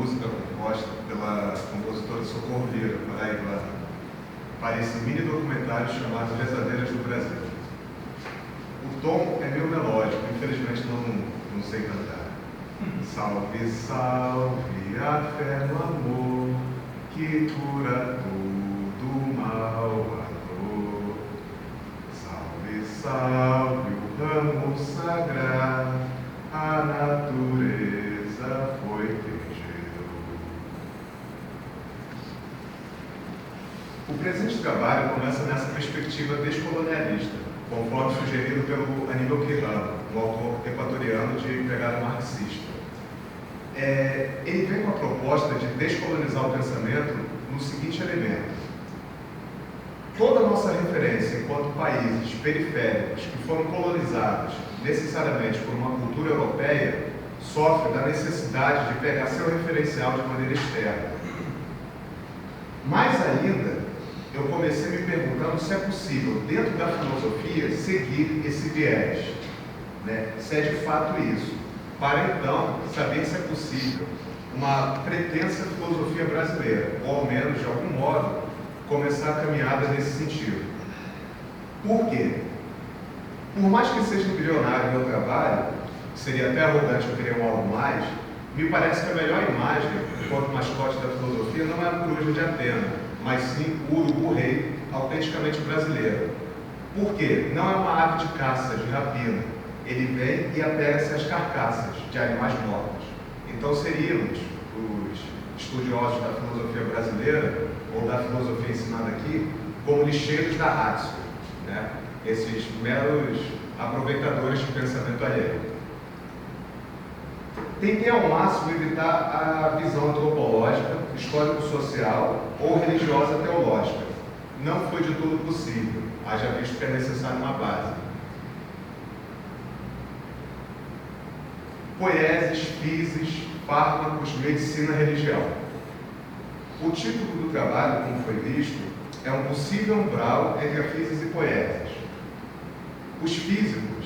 música composta pela compositora Socorro Lira, paraibana, para esse mini documentário chamado Rezadeiras do Brasil. O tom é meio melódico, infelizmente não sei cantar. Salve, salve a fé no amor, que cura todo mal a dor. Salve, salve o ramo sagrado, a natureza foi quem gerou. O presente trabalho começa nessa perspectiva descolonialista, conforme sugerido pelo Aníbal Quijano, um autor equatoriano de pegada marxista. Ele vem com a proposta de descolonizar o pensamento no seguinte elemento: toda a nossa referência enquanto países periféricos que foram colonizados necessariamente por uma cultura europeia sofre da necessidade de pegar seu referencial de maneira externa. Mais ainda, eu comecei me perguntando se é possível, dentro da filosofia, seguir esse viés, né? Se é de fato isso, para então saber se é possível uma pretensa filosofia brasileira, ou ao menos, de algum modo, começar a caminhada nesse sentido. Por quê? Por mais que seja embrionário o meu trabalho, seria até arrogante eu querer algo mais, me parece que a melhor imagem, enquanto mascote da filosofia, não é a coruja de Atena, mas sim o urubu-rei autenticamente brasileiro. Por quê? Não é uma ave de caça, de rapina. Ele vem e apega-se às carcaças de animais mortos. Então seríamos os estudiosos da filosofia brasileira, ou da filosofia ensinada aqui, como lixeiros da ratio, né? Esses meros aproveitadores de pensamento alheio. Tentei ao máximo evitar a visão antropológica, histórico-social ou religiosa teológica. Não foi de todo possível, haja visto que é necessário uma base. Poieses, physis, fármacos, medicina, religião. O título do trabalho, como foi visto, é um possível umbral entre a physis e poieses. Os físicos,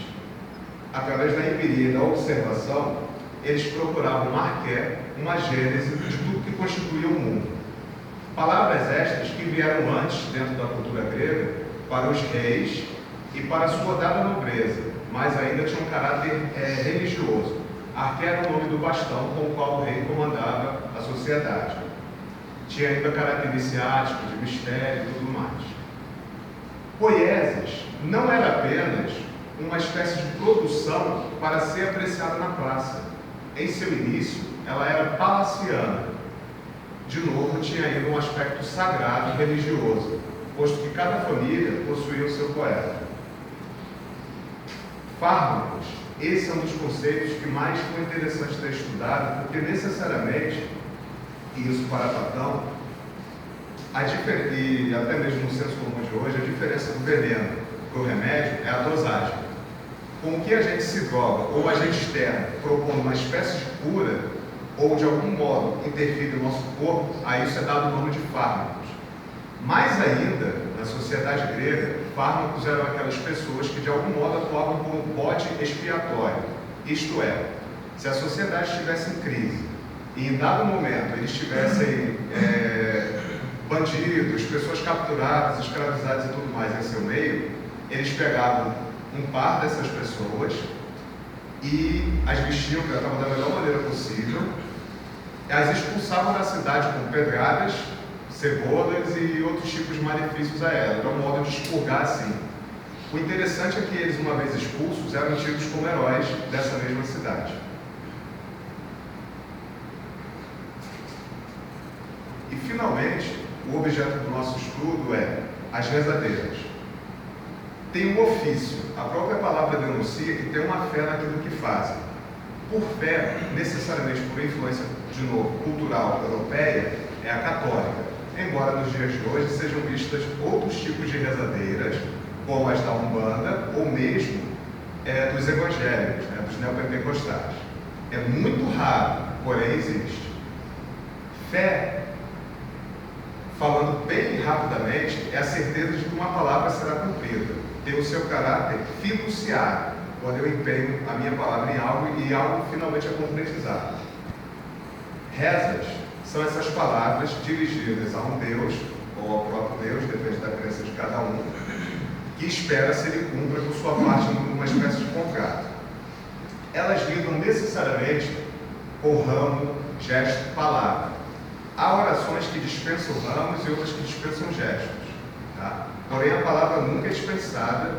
através da empiria e da observação, eles procuravam marcar uma gênese de tudo que constituía o mundo. Palavras estas que vieram antes, dentro da cultura grega, para os reis e para a sua dada nobreza, mas ainda tinham um caráter religioso. Arqué era o nome do bastão com o qual o rei comandava a sociedade. Tinha ainda caráter iniciático, de mistério e tudo mais. Poieses não era apenas uma espécie de produção para ser apreciada na praça. Em seu início, ela era palaciana. De novo, tinha ainda um aspecto sagrado e religioso, posto que cada família possuía o seu poeta. Fármacos. Esse é um dos conceitos que mais foi interessante ter estudado, porque necessariamente, e isso para Platão, e até mesmo no senso comum de hoje, a diferença do veneno para o remédio é a dosagem. Com o que a gente se droga, ou a gente externa, propondo uma espécie de cura, ou de algum modo interfere no nosso corpo, a isso é dado o nome de fármacos. Mais ainda, na sociedade grega, fármacos eram aquelas pessoas que de algum modo atuavam como bode expiatório. Isto é, se a sociedade estivesse em crise e em dado momento eles tivessem bandidos, pessoas capturadas, escravizadas e tudo mais em seu meio, eles pegavam um par dessas pessoas e as vestiam, tratavam da melhor maneira possível, as expulsavam da cidade com pedradas, cebolas e outros tipos de malefícios a ela. Era um modo de expurgar assim. O interessante é que eles, uma vez expulsos, eram tidos como heróis dessa mesma cidade. E, finalmente, o objeto do nosso estudo é as rezadeiras. Tem um ofício. A própria palavra denuncia que tem uma fé naquilo que fazem. Por fé, necessariamente por influência, de novo, cultural europeia, é a católica. Embora nos dias de hoje sejam vistas outros tipos de rezadeiras, como as da Umbanda, ou mesmo dos evangélicos, né, dos neopentecostais. É muito raro, porém existe. Fé, falando bem rapidamente, é a certeza de que uma palavra será cumprida. Tem o seu caráter fiduciário, quando eu empenho a minha palavra em algo e algo finalmente é concretizado. Rezas são essas palavras dirigidas a um Deus, ou ao próprio Deus, depende da crença de cada um, que espera se ele cumpra com sua parte numa espécie de contrato. Elas lidam necessariamente com ramo, gesto, palavra. Há orações que dispensam ramos e outras que dispensam gestos. Tá? Porém, a palavra nunca é dispensada,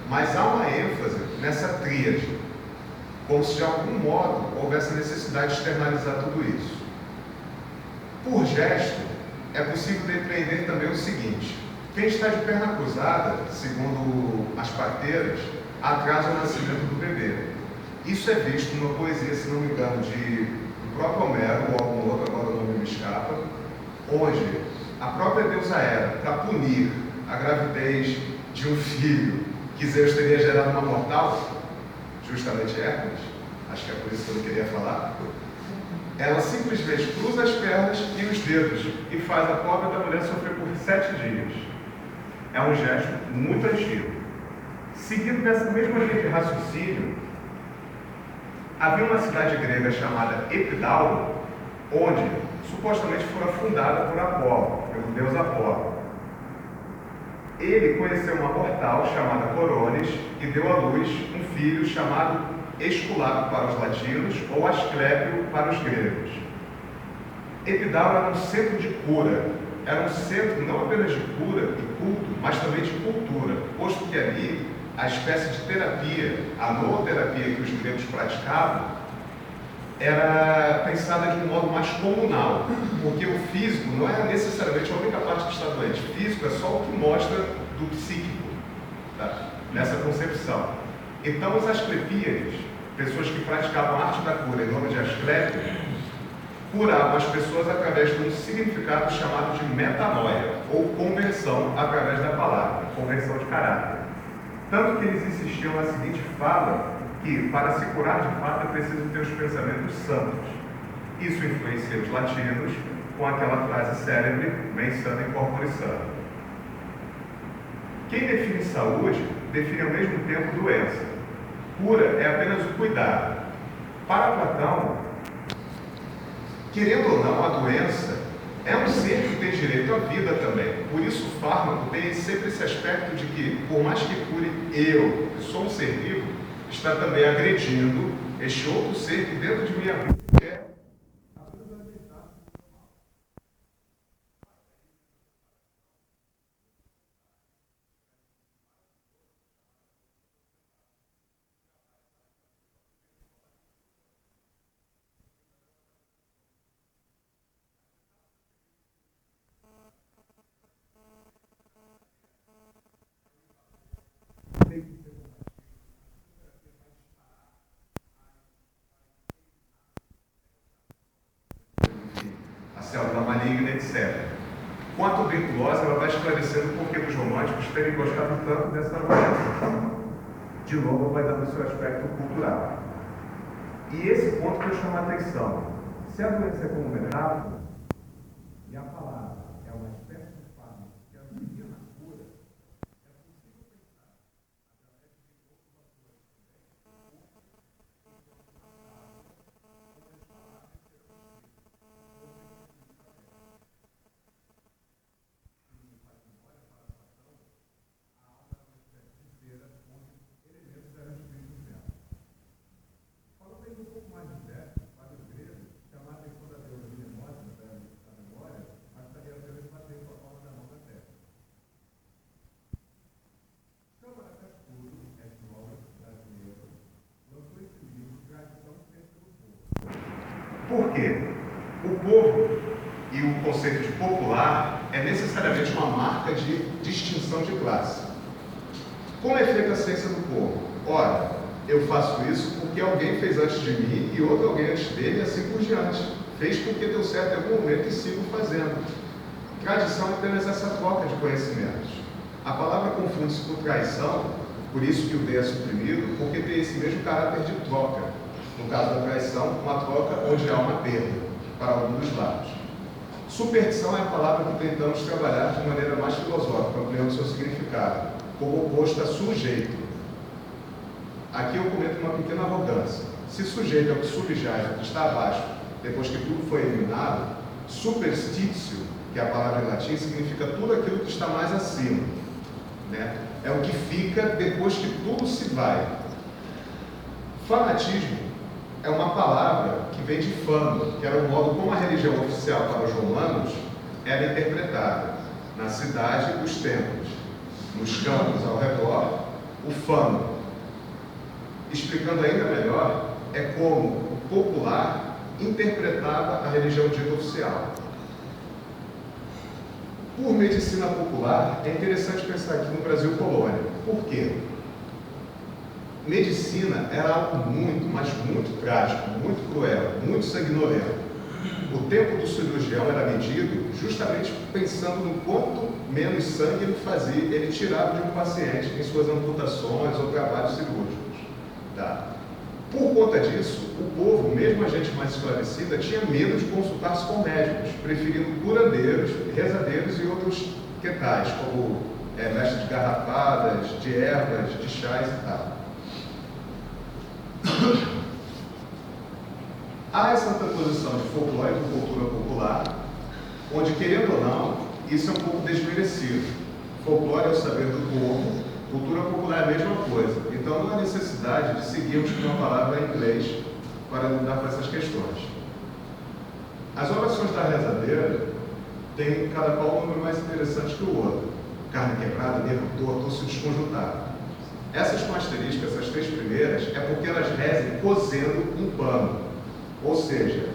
mas há uma ênfase nessa tríade, como se de algum modo houvesse necessidade de externalizar tudo isso. Por gesto, é possível depreender também o seguinte: quem está de perna cruzada, segundo as parteiras, atrasa o nascimento do bebê. Isso é visto numa poesia, se não me engano, do próprio Homero, ou algum outro, agora o nome me escapa, onde a própria deusa Hera, para punir a gravidez de um filho que Zeus teria gerado uma mortal, justamente Hércules, acho que é por isso que eu não queria falar, ela simplesmente cruza as pernas e os dedos e faz a pobre da mulher sofrer por 7 dias. É um gesto muito antigo. Seguindo dessa mesma linha de raciocínio, havia uma cidade grega chamada Epidauro, onde supostamente fora fundada por Apolo, pelo deus Apolo. Ele conheceu uma mortal chamada Coronis e deu à luz um filho chamado Esculápio para os latinos ou Asclépio para os gregos. Epidauro era um centro de cura, era um centro não apenas de cura e culto, mas também de cultura, posto que ali a espécie de terapia, a nooterapia que os gregos praticavam, era pensada de um modo mais comunal, porque o físico não é necessariamente a única parte que está doente. O físico é só o que mostra do psíquico, tá? Nessa concepção. Então, os asclepíades, pessoas que praticavam a arte da cura em nome de Asclépio, curavam as pessoas através de um significado chamado de metanoia, ou conversão através da palavra, conversão de caráter. Tanto que eles insistiam na seguinte fala, que para se curar de fato é preciso ter os pensamentos santos. Isso influencia os latinos com aquela frase célebre, mens sana in corpore sano. Quem define saúde, define ao mesmo tempo doença. Cura é apenas o cuidado. Para Platão, querendo ou não, a doença é um ser que tem direito à vida também. Por isso o fármaco tem sempre esse aspecto de que, por mais que cure eu, que sou um ser vivo, está também agredindo este outro ser que dentro de minha vida quer apenas alimentar. A célula maligna, etc. Quanto à tuberculose, ela vai esclarecendo o porquê dos românticos terem gostado tanto dessa doença. De novo, vai dando o seu aspecto cultural. E esse ponto que eu chamo a atenção. Se a doença é como metáfora, e a palavra é uma espécie de fármaco que auxilia na cura, é possível pensar, através de outros fatores Por quê? O povo e o conceito de popular é necessariamente uma marca de distinção de classe. Como é feita a ciência do povo? Ora, eu faço isso porque alguém fez antes de mim e outro alguém antes dele e assim por diante. Fez porque deu certo em algum momento e sigo fazendo. Tradição é apenas essa troca de conhecimentos. A palavra confunde-se com traição, por isso que o D é suprimido, porque tem esse mesmo caráter de troca. No caso da traição, uma troca onde há uma perda para algum dos lados. Superstição é a palavra que tentamos trabalhar de maneira mais filosófica, ampliando seu significado, como oposto a sujeito. Aqui eu cometo uma pequena arrogância. Se sujeito é o que subjaz, o que está abaixo, depois que tudo foi eliminado, superstitio, que é a palavra em latim, significa tudo aquilo que está mais acima, né? É o que fica depois que tudo se vai. Fanatismo é uma palavra que vem de fano, que era o modo como a religião oficial para os romanos era interpretada. Na cidade, os templos. Nos campos ao redor, o fano. Explicando ainda melhor, é como o popular interpretava a religião dita oficial. Por medicina popular, é interessante pensar aqui no Brasil colônia. Por quê? Medicina era algo muito, mas muito trágico, muito cruel, muito sanguinolento. O tempo do cirurgião era medido justamente pensando no quanto menos sangue ele fazia, ele tirava de um paciente em suas amputações ou trabalhos cirúrgicos. Tá? Por conta disso, o povo, mesmo a gente mais esclarecida, tinha medo de consultar-se com médicos, preferindo curandeiros, rezadeiros e outros que tais, como mestre de garrafadas, de ervas, de chás e tal. Há essa transposição de folclore com cultura popular, onde, querendo ou não, isso é um pouco desmerecido. Folclore é o saber do povo, cultura popular é a mesma coisa. Então não há necessidade de seguirmos com uma palavra em inglês para lidar com essas questões. As orações da rezadeira têm cada qual um número mais interessante que o outro. Carne quebrada, nervo torto, osso desconjuntado. Essas com asterisco, essas 3 primeiras, é porque elas rezam cozendo um pano. Ou seja,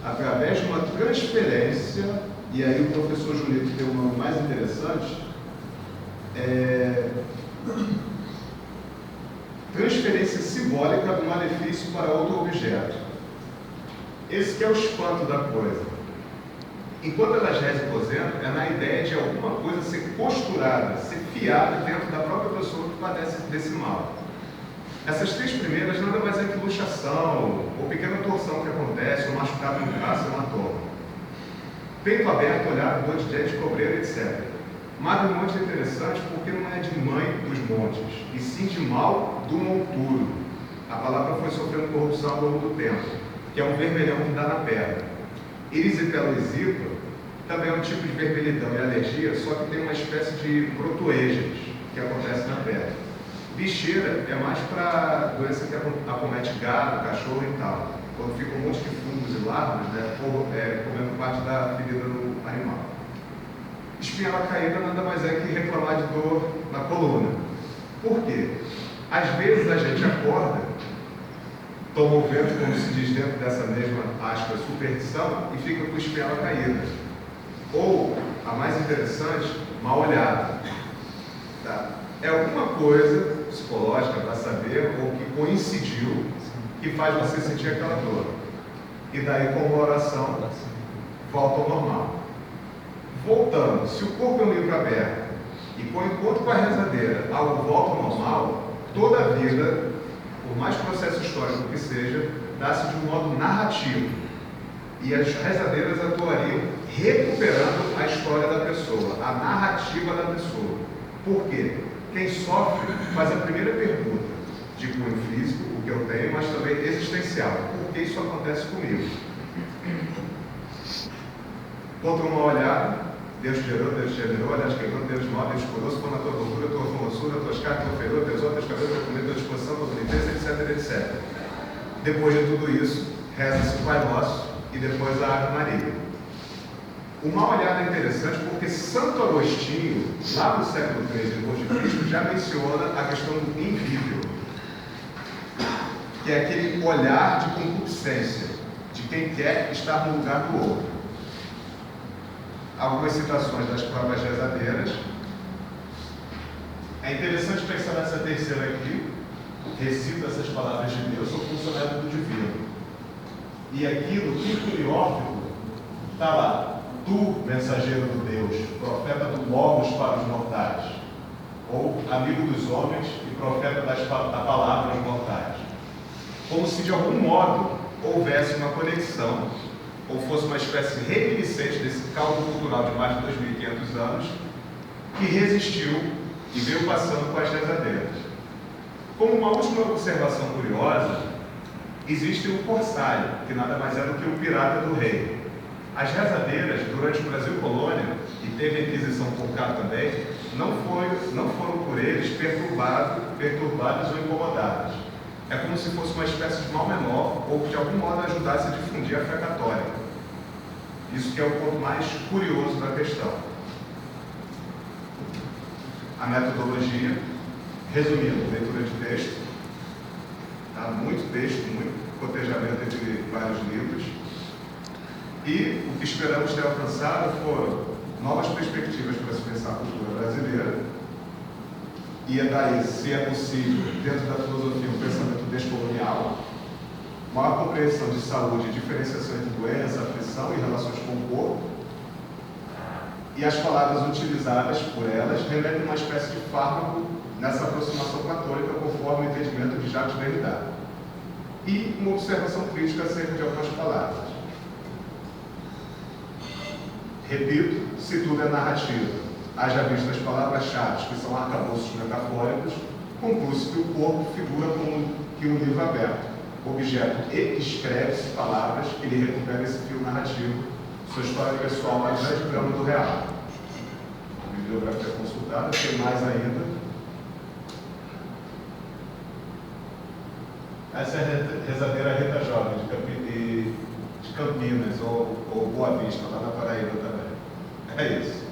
através de uma transferência, e aí o professor Julito tem um nome mais interessante, transferência simbólica do malefício para outro objeto. Esse que é o espanto da coisa. Enquanto elas rezam cozendo, é na ideia de alguma coisa ser costurada, ser fiada dentro da própria pessoa que padece desse mal. Essas 3 primeiras nada mais é que luxação, ou pequena torção que acontece, ou machucado no braço, hematoma. Peito aberto, olhar, dor de dente, cobreira, etc. Madre Monte é interessante porque não é de mãe dos montes, e sim de mal do monturo. A palavra foi sofrendo corrupção ao longo do tempo, que é um vermelhão que dá na perna. Erisipela exipa também é um tipo de vermelhidão e alergia, só que tem uma espécie de protoejas que acontece na perna. Bicheira é mais para doença que acomete gado, cachorro e tal. Quando fica um monte de fungos e larvas, né, comendo parte da ferida do animal. Espinhela caída nada mais é que reclamar de dor na coluna. Por quê? Às vezes a gente acorda, toma o vento, como se diz dentro dessa mesma aspas, superstição, e fica com a espinhela caída. Ou, a mais interessante, mal olhada. Tá? É alguma coisa psicológica para saber, ou que coincidiu, que faz você sentir aquela dor. E daí, com uma oração, volta ao normal. Voltando, se o corpo é um livro aberto, e com o encontro com a rezadeira, algo volta ao normal, toda a vida, por mais processo histórico que seja, dá-se de um modo narrativo. E as rezadeiras atuariam recuperando a história da pessoa, a narrativa da pessoa. Por quê? Quem sofre faz a primeira pergunta, de cunho físico, o que eu tenho, mas também existencial. Por que isso acontece comigo? Contra uma olhada, Deus gerou, Deus generou, aliás, quebrou, Deus mal, Deus curou, se for na tua gordura, tua formosura, tuas carnes, tua ferou, teus olhos, teus cabelos, tua comida, tua disposição, tua boniteza, etc, etc. Depois de tudo isso, reza-se o Pai Nosso e depois a Ave Maria. Uma olhada interessante porque Santo Agostinho, lá no século III depois de Cristo, já menciona a questão do invível, que é aquele olhar de concupiscência, de quem quer estar no lugar do outro. Algumas citações das próprias rezadeiras. É interessante pensar nessa terceira aqui, recito essas palavras de Deus, sou funcionário do divino. E aquilo, Quinturiófico, está lá. Tu, mensageiro do Deus, profeta do Logos para os mortais, ou amigo dos homens e profeta da palavra aos mortais. Como se de algum modo houvesse uma conexão, ou fosse uma espécie reminiscente desse caldo cultural de mais de 2.500 anos, que resistiu e veio passando com as rezadeiras. Como uma última observação curiosa, Existe o corsário, que nada mais é do que o pirata do rei. As rezadeiras, durante o Brasil Colônia, e teve aquisição por cá também, não foram por eles perturbadas ou incomodadas. É como se fosse uma espécie de mal menor, ou que de algum modo ajudasse a difundir a fé católica. Isso que é o ponto mais curioso da questão. A metodologia, resumindo, leitura de texto, tá? Muito texto, muito cotejamento entre vários livros. E o que esperamos ter alcançado foram novas perspectivas para se pensar a cultura brasileira. E é daí, se é possível, dentro da filosofia, um pensamento descolonial, maior compreensão de saúde, diferenciação entre doença, aflição e relações com o corpo. E as palavras utilizadas por elas remetem a uma espécie de fármaco nessa aproximação católica, conforme o entendimento de Jacques Derrida. E uma observação crítica acerca de algumas palavras. Repito, se tudo é narrativa, haja vista as palavras-chave, que são arcabouços metafóricos, conclui-se que o corpo figura como que um livro aberto, objeto e escreve-se palavras que lhe recuperam esse fio narrativo, sua história pessoal, a grande drama do real. A bibliografia consultada, tem mais ainda. Essa é a rezadeira Rita Jovem, de Campinas, ou Boa Vista, lá na Paraíba também. É isso.